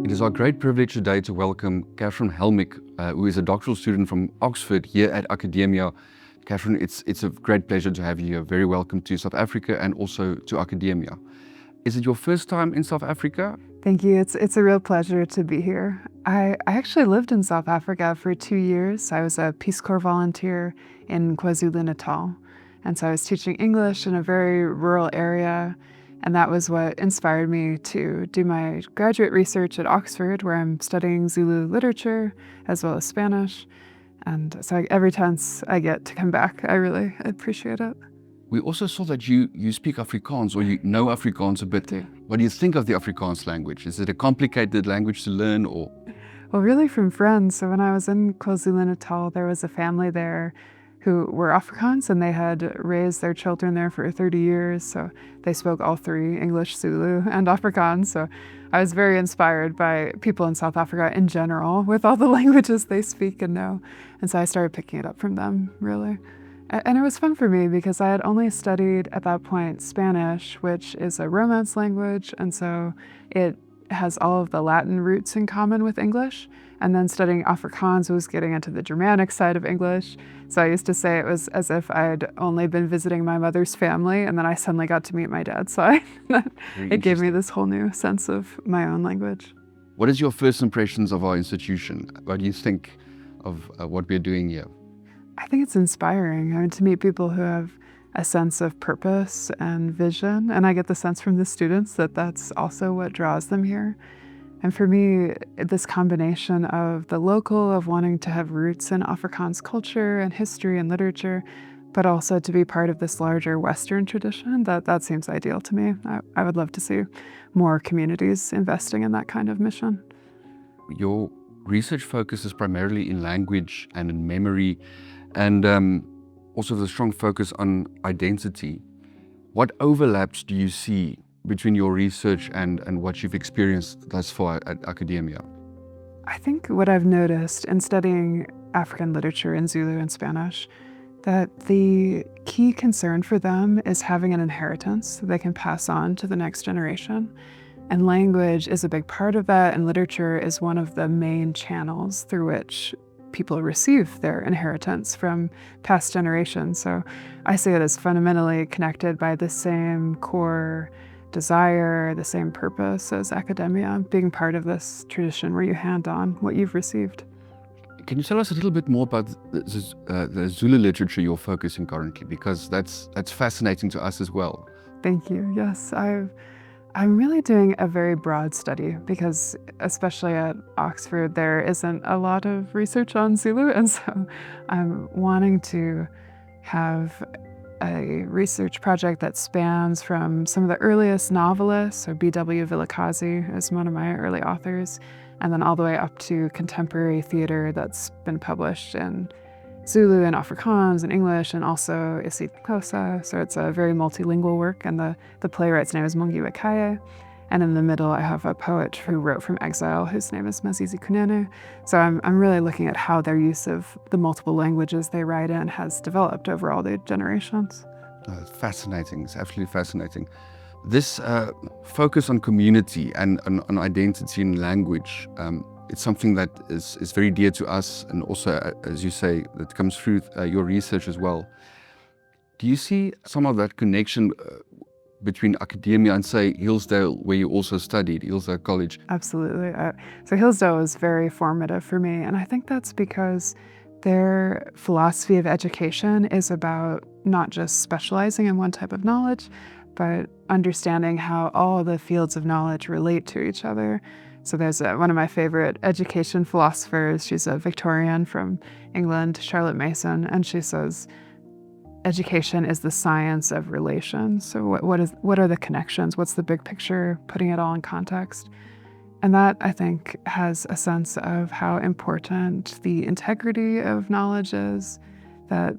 It is our great privilege today to welcome Katherine Helmick, who is a doctoral student from Oxford here at Akademia. Katherine, it's a great pleasure to have you here. Very welcome to South Africa and also to Akademia. Is it your first time in South Africa? Thank you. It's a real pleasure to be here. I actually lived in South Africa for 2 years. I was a Peace Corps volunteer in KwaZulu-Natal. And so I was teaching English in a very rural area. And that was what inspired me to do my graduate research at Oxford, where I'm studying Zulu literature as well as Spanish. And so every chance I get to come back, I really appreciate it. We also saw that you speak Afrikaans, or you know Afrikaans a bit. What do you think of the Afrikaans language? Is it a complicated language to learn, or? Well, really from friends. So when I was in KwaZulu-Natal, there was a family there who were Afrikaans, and they had raised their children there for 30 years. So they spoke all three, English, Zulu, and Afrikaans. So I was very inspired by people in South Africa in general with all the languages they speak and know. And so I started picking it up from them, really. And it was fun for me because I had only studied at that point Spanish, which is a Romance language, and so it has all of the Latin roots in common with English. And then studying Afrikaans was getting into the Germanic side of English. So I used to say it was as if I'd only been visiting my mother's family, and then I suddenly got to meet my dad's side. It gave me this whole new sense of my own language. What is your first impressions of our institution? What do you think of what we're doing here? I think it's inspiring. I mean, to meet people who have a sense of purpose and vision. And I get the sense from the students that that's also what draws them here. And for me, this combination of the local, of wanting to have roots in Afrikaans culture and history and literature, but also to be part of this larger Western tradition, that seems ideal to me. I would love to see more communities investing in that kind of mission. Your research focuses primarily in language and in memory, and also the strong focus on identity. What overlaps do you see between your research and what you've experienced thus far at Akademia? I think what I've noticed in studying African literature in Zulu and Spanish, that the key concern for them is having an inheritance that they can pass on to the next generation. And language is a big part of that, and literature is one of the main channels through which people receive their inheritance from past generations. So I see it as fundamentally connected by the same core desire, the same purpose as Akademia, being part of this tradition where you hand on what you've received. Can you tell us a little bit more about the Zulu literature you're focusing currently? Because that's fascinating to us as well. Thank you. Yes, I'm really doing a very broad study because, especially at Oxford, there isn't a lot of research on Zulu, and so I'm wanting to have a research project that spans from some of the earliest novelists, so B.W. Vilakazi is one of my early authors, and then all the way up to contemporary theater that's been published in Zulu and Afrikaans and English, and also isiXhosa. So it's a very multilingual work, and the playwright's name is Mungiwe Kaye. And in the middle, I have a poet who wrote from exile, whose name is Mazizi Kunene. So I'm really looking at how their use of the multiple languages they write in has developed over all the generations. It's fascinating. It's absolutely fascinating. This focus on community and on identity and language, it's something that is very dear to us, and also, as you say, that comes through your research as well. Do you see some of that connection between Akademia and, say, Hillsdale, where you also studied, Hillsdale College? Absolutely. So Hillsdale was very formative for me, and I think that's because their philosophy of education is about not just specializing in one type of knowledge, but understanding how all the fields of knowledge relate to each other. So there's one of my favorite education philosophers. She's a Victorian from England, Charlotte Mason, and she says, education is the science of relations. So what are the connections? What's the big picture? Putting it all in context. And that, I think, has a sense of how important the integrity of knowledge is, that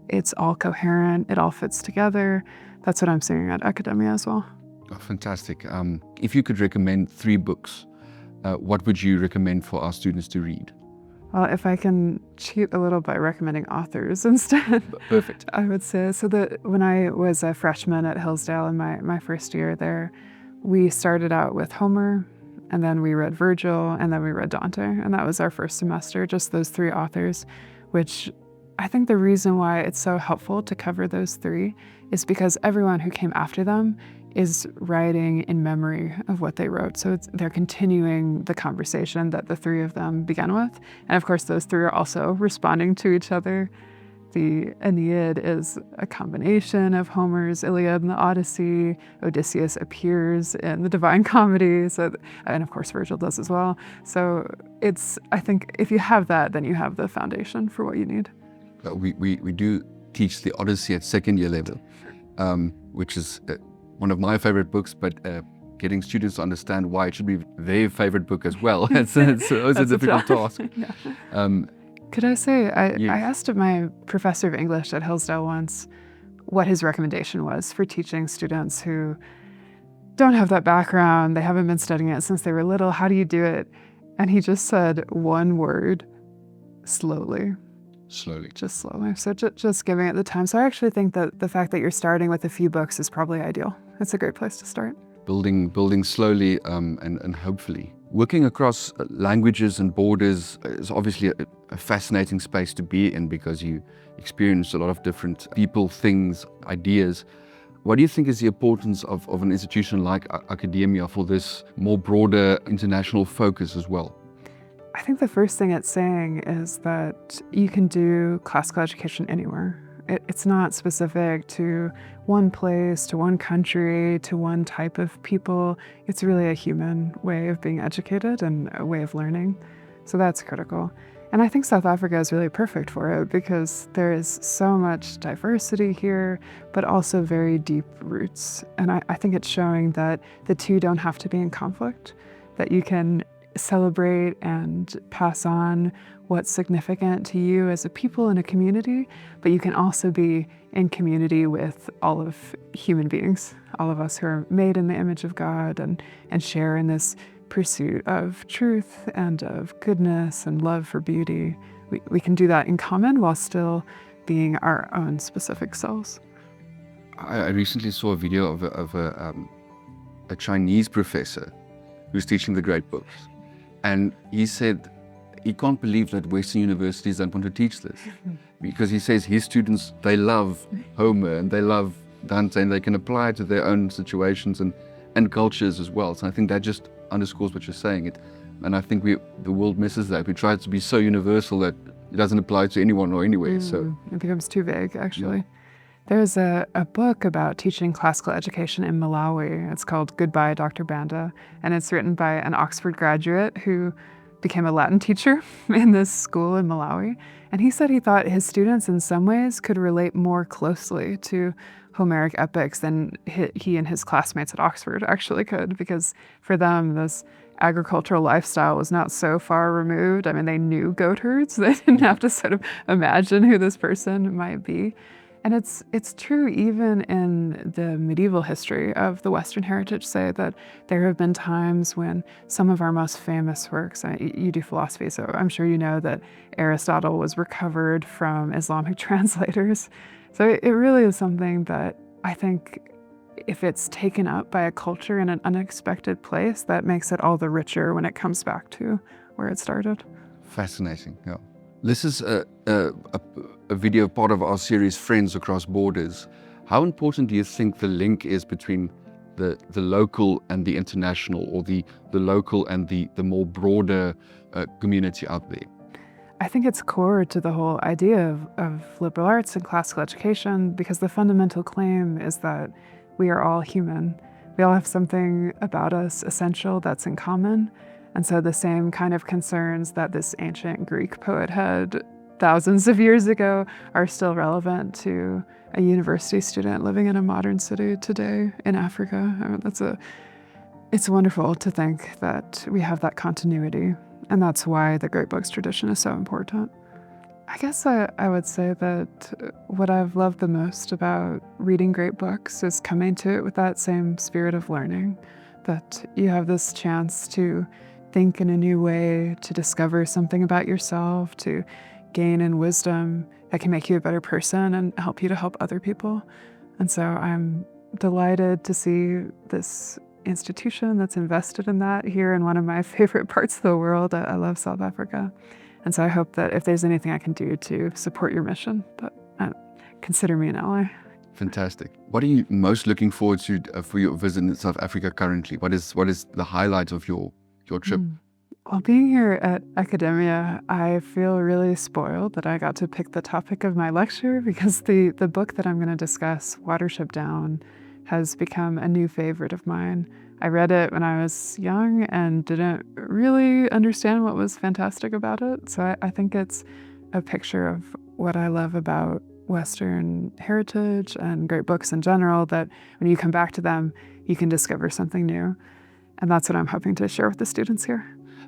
it's all coherent, it all fits together. That's what I'm seeing at Akademia as well. Oh, fantastic. If you could recommend 3 books, what would you recommend for our students to read? Well, if I can cheat a little by recommending authors instead. Perfect. I would say. So that when I was a freshman at Hillsdale in my first year there, we started out with Homer, and then we read Virgil, and then we read Dante. And that was our first semester, just those three authors, which I think the reason why it's so helpful to cover those three is because everyone who came after them is writing in memory of what they wrote. So they're continuing the conversation that the three of them began with. And of course, those three are also responding to each other. The Aeneid is a combination of Homer's Iliad and the Odyssey. Odysseus appears in the Divine Comedy, and of course Virgil does as well. So I think if you have that, then you have the foundation for what you need. We do teach the Odyssey at second year level, which is one of my favorite books, but getting students to understand why it should be their favorite book as well. it's always a difficult task. Yeah. Could I say, I asked my professor of English at Hillsdale once what his recommendation was for teaching students who don't have that background, they haven't been studying it since they were little. How do you do it? And he just said one word: slowly. Slowly. Just slowly. So just giving it the time. So I actually think that the fact that you're starting with a few books is probably ideal. It's a great place to start. Building slowly and hopefully. Working across languages and borders is obviously a fascinating space to be in because you experience a lot of different people, things, ideas. What do you think is the importance of an institution like Akademia for this more broader international focus as well? I think the first thing it's saying is that you can do classical education anywhere. It's not specific to one place, to one country, to one type of people. It's really a human way of being educated and a way of learning. So that's critical. And I think South Africa is really perfect for it because there is so much diversity here, but also very deep roots. And I think it's showing that the two don't have to be in conflict, that you can celebrate and pass on what's significant to you as a people in a community, but you can also be in community with all of human beings, all of us who are made in the image of God and share in this pursuit of truth and of goodness and love for beauty. We can do that in common while still being our own specific selves. I recently saw a video of a Chinese professor who's teaching the great books. And he said he can't believe that Western universities don't want to teach this. Because he says his students, they love Homer and they love Dante and they can apply it to their own situations and cultures as well. So I think that just underscores what you're saying. And I think the world misses that. We try to be so universal that it doesn't apply to anyone or anywhere. So it becomes too vague, actually. Yeah. There's a book about teaching classical education in Malawi. It's called Goodbye, Dr. Banda, and it's written by an Oxford graduate who became a Latin teacher in this school in Malawi. And he said he thought his students in some ways could relate more closely to Homeric epics than he and his classmates at Oxford actually could, because for them, this agricultural lifestyle was not so far removed. I mean, they knew goat herds. They didn't have to sort of imagine who this person might be. And it's true even in the medieval history of the Western heritage, say that there have been times when some of our most famous works, you do philosophy, so I'm sure you know that Aristotle was recovered from Islamic translators. So it really is something that I think if it's taken up by a culture in an unexpected place, that makes it all the richer when it comes back to where it started. Fascinating, yeah. This is a video part of our series, Friends Across Borders. How important do you think the link is between the local and the international, or the local and the more broader community out there? I think it's core to the whole idea of liberal arts and classical education, because the fundamental claim is that we are all human. We all have something about us essential that's in common. And so the same kind of concerns that this ancient Greek poet had thousands of years ago are still relevant to a university student living in a modern city today in Africa. I mean, it's wonderful to think that we have that continuity, and that's why the great books tradition is so important. I guess I would say that what I've loved the most about reading great books is coming to it with that same spirit of learning, that you have this chance to think in a new way, to discover something about yourself, to gain in wisdom that can make you a better person and help you to help other people. And so I'm delighted to see this institution that's invested in that here in one of my favorite parts of the world. I love South Africa. And so I hope that if there's anything I can do to support your mission, that consider me an ally. Fantastic. What are you most looking forward to for your visit in South Africa currently? What is the highlight of your trip? Well, being here at Akademia, I feel really spoiled that I got to pick the topic of my lecture, because the book that I'm going to discuss, Watership Down, has become a new favorite of mine. I read it when I was young and didn't really understand what was fantastic about it. So I think it's a picture of what I love about Western heritage and great books in general, that when you come back to them, you can discover something new. And that's what I'm hoping to share with the students here.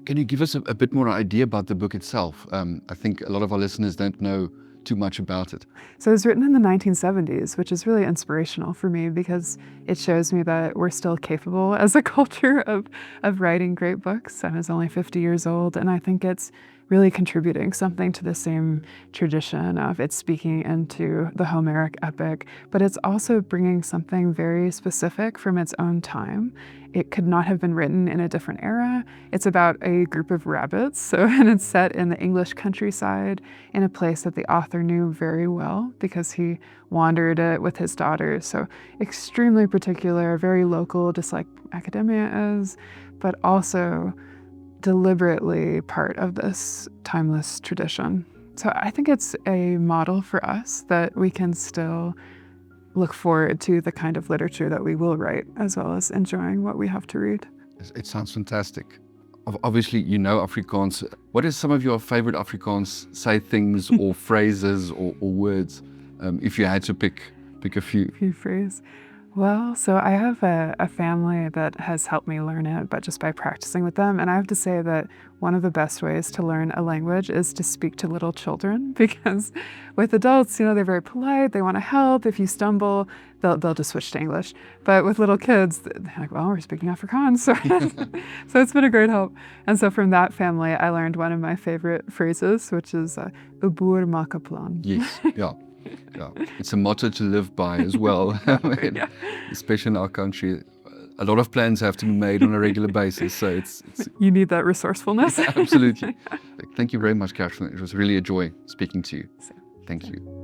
Can you give us a bit more idea about the book itself? I think a lot of our listeners don't know too much about it. So it was written in the 1970s, which is really inspirational for me, because it shows me that we're still capable as a culture of writing great books. I was only 50 years old, and I think it's really contributing something to the same tradition of it's speaking into the Homeric epic, but it's also bringing something very specific from its own time. It could not have been written in a different era. It's about a group of rabbits, and it's set in the English countryside in a place that the author knew very well because he wandered it with his daughters. So extremely particular, very local, just like Akademia is, but also deliberately part of this timeless tradition. So I think it's a model for us that we can still look forward to the kind of literature that we will write, as well as enjoying what we have to read. It sounds fantastic. Obviously, you know Afrikaans. What is some of your favorite Afrikaans say things or phrases or words, if you had to pick a few? A few phrases. Well, so I have a family that has helped me learn it, but just by practicing with them. And I have to say that one of the best ways to learn a language is to speak to little children, because with adults, they're very polite, they want to help. If you stumble, they'll just switch to English. But with little kids, they're like, well, we're speaking Afrikaans. So it's been a great help. And so from that family, I learned one of my favorite phrases, which is "'n boer maak 'n plan." Yes, yeah. Yeah, it's a motto to live by as well. Yeah. Especially in our country, a lot of plans have to be made on a regular basis. So it's you need that resourcefulness. Absolutely. Thank you very much, Katherine. It was really a joy speaking to you. Thank you.